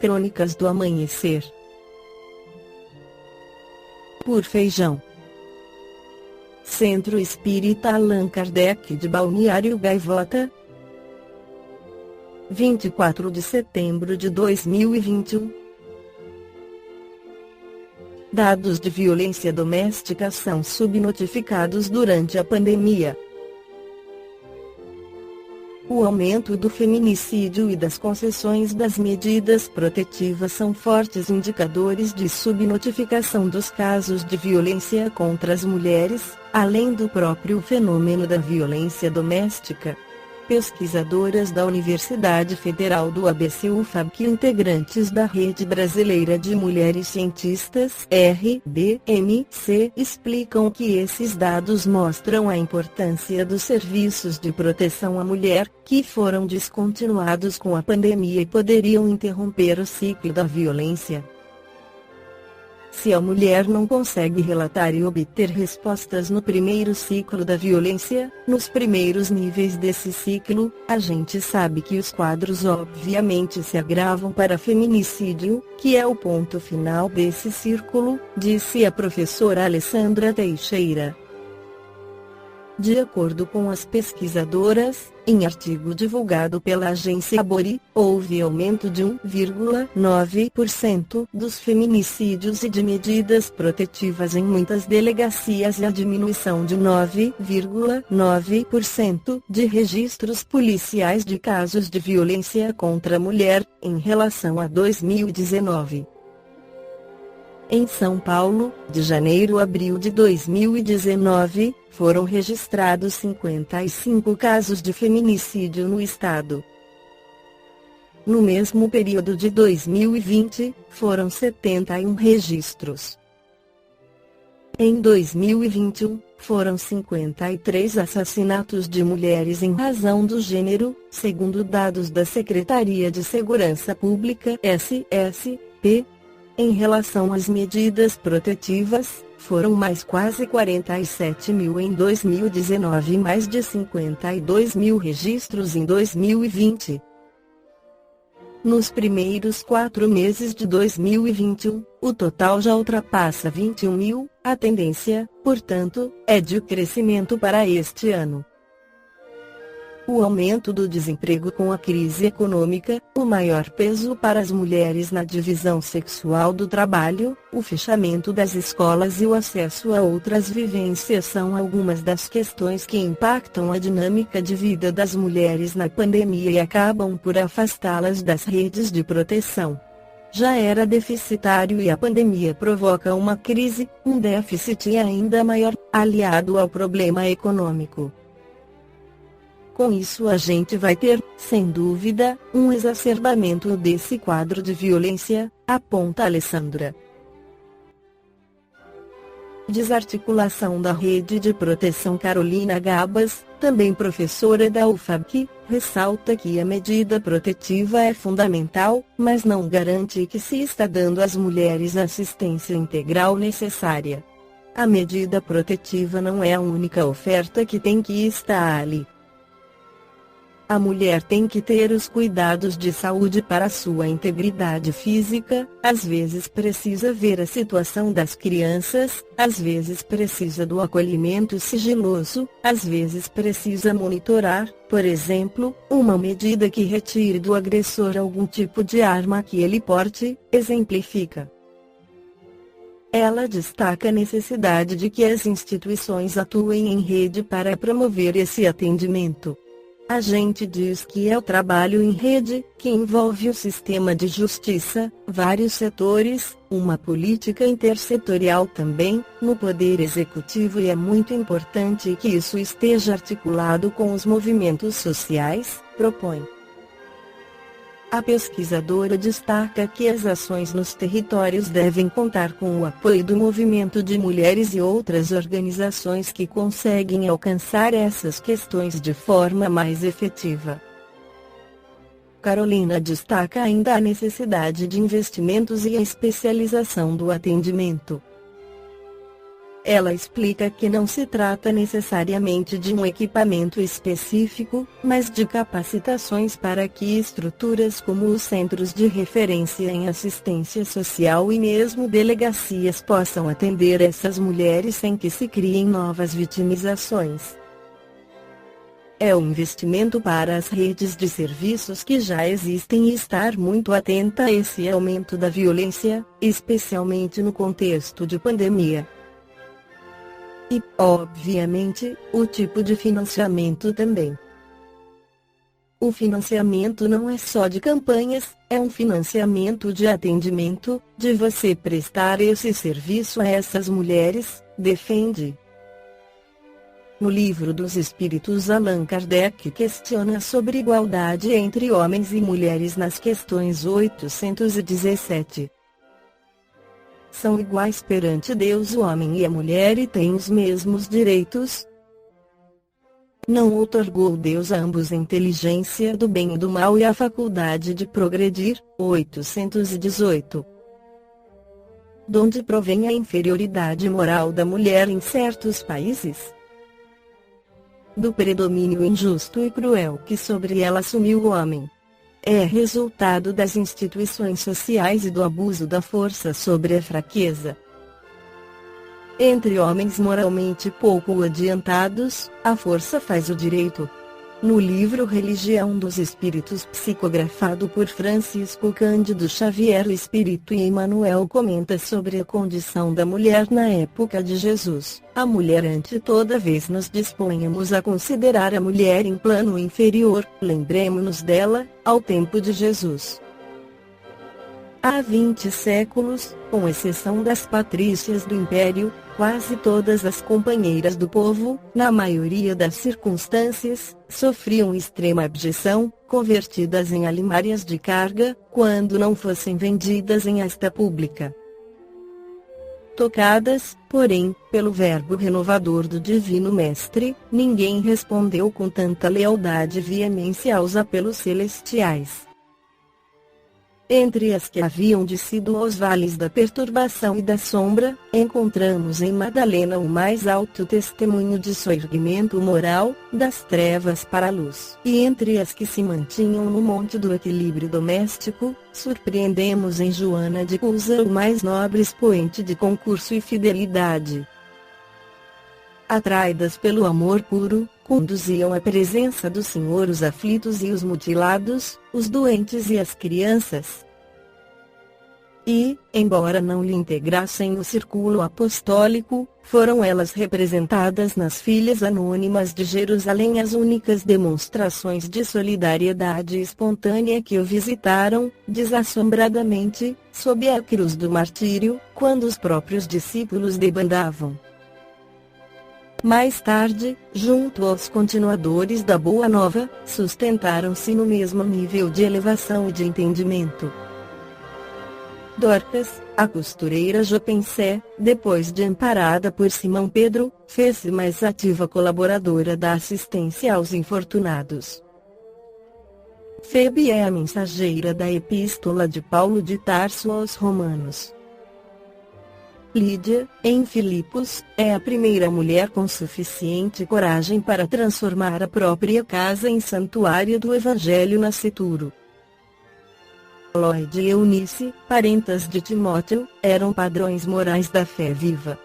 Crônicas do Amanhecer. Por Feijão. Centro Espírita Allan Kardec de Balneário Gaivota, 24 de setembro de 2021. Dados de violência doméstica são subnotificados durante a pandemia. O aumento do feminicídio e das concessões das medidas protetivas são fortes indicadores de subnotificação dos casos de violência contra as mulheres, além do próprio fenômeno da violência doméstica. Pesquisadoras da Universidade Federal do ABC-UFABC, integrantes da Rede Brasileira de Mulheres Cientistas (RBMC), explicam que esses dados mostram a importância dos serviços de proteção à mulher, que foram descontinuados com a pandemia e poderiam interromper o ciclo da violência. Se a mulher não consegue relatar e obter respostas no primeiro ciclo da violência, nos primeiros níveis desse ciclo, a gente sabe que os quadros obviamente se agravam para feminicídio, que é o ponto final desse círculo, disse a professora Alessandra Teixeira. De acordo com as pesquisadoras, em artigo divulgado pela agência Abori, houve aumento de 1,9% dos feminicídios e de medidas protetivas em muitas delegacias e a diminuição de 9,9% de registros policiais de casos de violência contra a mulher, em relação a 2019. Em São Paulo, de janeiro a abril de 2019, foram registrados 55 casos de feminicídio no estado. No mesmo período de 2020, foram 71 registros. Em 2021, foram 53 assassinatos de mulheres em razão do gênero, segundo dados da Secretaria de Segurança Pública (SSP). Em relação às medidas protetivas, foram mais quase 47 mil em 2019 e mais de 52 mil registros em 2020. Nos primeiros 4 meses de 2021, o total já ultrapassa 21 mil, a tendência, portanto, é de crescimento para este ano. O aumento do desemprego com a crise econômica, o maior peso para as mulheres na divisão sexual do trabalho, o fechamento das escolas e o acesso a outras vivências são algumas das questões que impactam a dinâmica de vida das mulheres na pandemia e acabam por afastá-las das redes de proteção. Já era deficitário e a pandemia provoca uma crise, um déficit ainda maior, aliado ao problema econômico. Com isso a gente vai ter, sem dúvida, um exacerbamento desse quadro de violência, aponta Alessandra. Desarticulação da Rede de Proteção. Carolina Gabas, também professora da UFABC, ressalta que a medida protetiva é fundamental, mas não garante que se está dando às mulheres a assistência integral necessária. A medida protetiva não é a única oferta que tem que estar ali. A mulher tem que ter os cuidados de saúde para sua integridade física, às vezes precisa ver a situação das crianças, às vezes precisa do acolhimento sigiloso, às vezes precisa monitorar, por exemplo, uma medida que retire do agressor algum tipo de arma que ele porte, exemplifica. Ela destaca a necessidade de que as instituições atuem em rede para promover esse atendimento. A gente diz que é o trabalho em rede, que envolve o sistema de justiça, vários setores, uma política intersetorial também, no poder executivo, e é muito importante que isso esteja articulado com os movimentos sociais, propõe. A pesquisadora destaca que as ações nos territórios devem contar com o apoio do movimento de mulheres e outras organizações que conseguem alcançar essas questões de forma mais efetiva. Carolina destaca ainda a necessidade de investimentos e a especialização do atendimento. Ela explica que não se trata necessariamente de um equipamento específico, mas de capacitações para que estruturas como os centros de referência em assistência social e mesmo delegacias possam atender essas mulheres sem que se criem novas vitimizações. É um investimento para as redes de serviços que já existem e estar muito atenta a esse aumento da violência, especialmente no contexto de pandemia. E, obviamente, o tipo de financiamento também. O financiamento não é só de campanhas, é um financiamento de atendimento, de você prestar esse serviço a essas mulheres, defende. No Livro dos Espíritos, Allan Kardec questiona sobre igualdade entre homens e mulheres nas questões 817. São iguais perante Deus o homem e a mulher e têm os mesmos direitos? Não outorgou Deus a ambos a inteligência do bem e do mal e a faculdade de progredir? 818. Donde provém a inferioridade moral da mulher em certos países? Do predomínio injusto e cruel que sobre ela assumiu o homem. É resultado das instituições sociais e do abuso da força sobre a fraqueza. Entre homens moralmente pouco adiantados, a força faz o direito. No livro Religião dos Espíritos, psicografado por Francisco Cândido Xavier, o Espírito Emmanuel comenta sobre a condição da mulher na época de Jesus. A mulher, ante toda vez nos disponhamos a considerar a mulher em plano inferior, lembremo-nos dela, ao tempo de Jesus. Há 20 séculos, com exceção das patrícias do Império, quase todas as companheiras do povo, na maioria das circunstâncias, sofriam extrema abjeção, convertidas em alimárias de carga, quando não fossem vendidas em asta pública. Tocadas, porém, pelo verbo renovador do Divino Mestre, ninguém respondeu com tanta lealdade e veemência aos apelos celestiais. Entre as que haviam descido aos vales da perturbação e da sombra, encontramos em Madalena o mais alto testemunho de soerguimento moral, das trevas para a luz. E entre as que se mantinham no monte do equilíbrio doméstico, surpreendemos em Joana de Cusa o mais nobre expoente de concurso e fidelidade. Atraídas pelo amor puro, conduziam à presença do Senhor os aflitos e os mutilados, os doentes e as crianças. E, embora não lhe integrassem o círculo apostólico, foram elas representadas nas filhas anônimas de Jerusalém as únicas demonstrações de solidariedade espontânea que o visitaram, desassombradamente, sob a cruz do martírio, quando os próprios discípulos debandavam. Mais tarde, junto aos continuadores da Boa Nova, sustentaram-se no mesmo nível de elevação e de entendimento. Dorcas, a costureira Jopensé, depois de amparada por Simão Pedro, fez-se mais ativa colaboradora da assistência aos infortunados. Febe é a mensageira da Epístola de Paulo de Tarso aos Romanos. Lídia, em Filipos, é a primeira mulher com suficiente coragem para transformar a própria casa em santuário do Evangelho nascituro. Lloyd e Eunice, parentas de Timóteo, eram padrões morais da fé viva.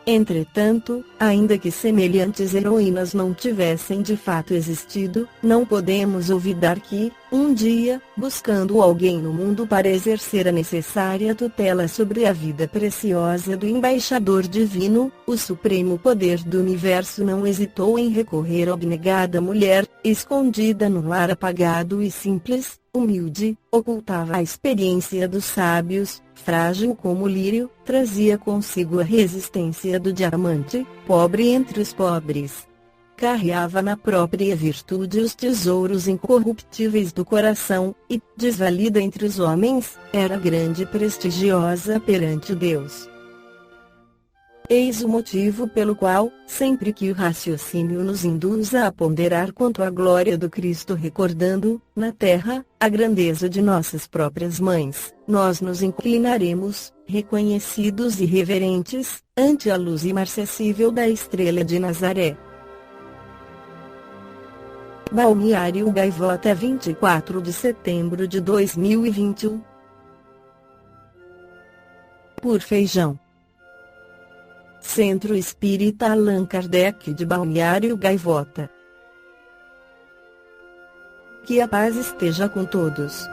Entretanto, ainda que semelhantes heroínas não tivessem de fato existido, não podemos olvidar que, um dia, buscando alguém no mundo para exercer a necessária tutela sobre a vida preciosa do embaixador divino, o supremo poder do universo não hesitou em recorrer à abnegada mulher, escondida no lar apagado e simples, humilde, ocultava a experiência dos sábios, frágil como o lírio, trazia consigo a resistência do diamante, pobre entre os pobres. Carreava na própria virtude os tesouros incorruptíveis do coração, e, desvalida entre os homens, era grande e prestigiosa perante Deus. Eis o motivo pelo qual, sempre que o raciocínio nos induza a ponderar quanto à glória do Cristo recordando, na terra, a grandeza de nossas próprias mães, nós nos inclinaremos, reconhecidos e reverentes, ante a luz imarcessível da estrela de Nazaré. Balneário Gaivota, 24 de setembro de 2021. Por Feijão. Centro Espírita Allan Kardec de Balneário Gaivota. Que a paz esteja com todos.